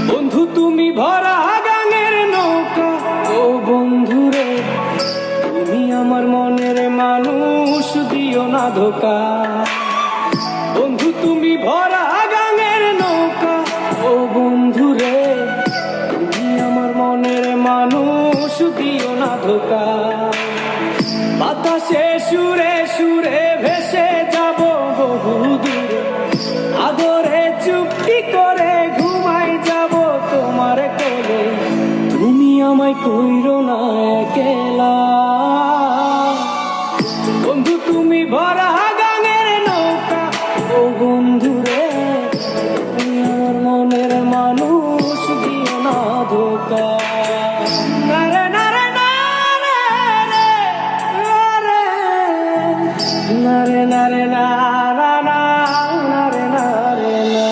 বন্ধু তুমি ভরা গাঙের নৌকা, ও বন্ধুরে তুমি আমার মনের মানুষ, দিও না ধোকা। বন্ধু তুমি ভরা গাঙের নৌকা, ও বন্ধুরে তুমি আমার মনের মানুষ, দিও না ধোকা। বাতাসে সুরে সুরে ভেসে যাব বহু দূরে, আদরে চুপটি করে ঘুমাই যাব তোমার কোলে। তুমি আমায় কইরো না একলা, বন্ধু তুমি ভরা গাঙের নৌকা, ও বন্ধুরে তুমি আমার মনের মানুষ, দিও না ধোকা। নারে নারে নারে নারে নারে নারে নারে নারে না।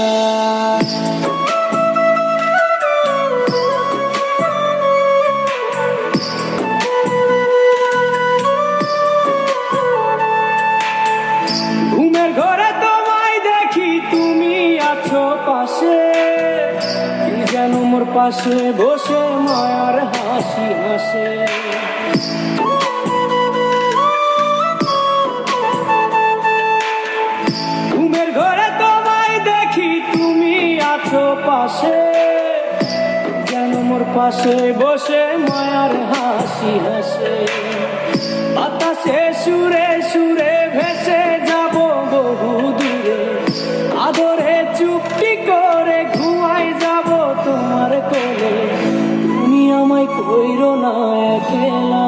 ঘুমের ঘরে তোমায় দেখি তুমি আছো পাশে, কি যেন মোর পাশে বসে মায়ার হাসি হাসে। ঘুমের ঘরে তোমায় দেখি তুমি আছো পাশে, যেন মোর পাশে বসে মায়ার হাসি হাসে। বাতাসে সুরে সুরে ভেসে যাব বহু দূরে, আদরে চুপটি করে ঘুমাই যাব তোমার কোলে। তুমি আমায় কইরো না একলা।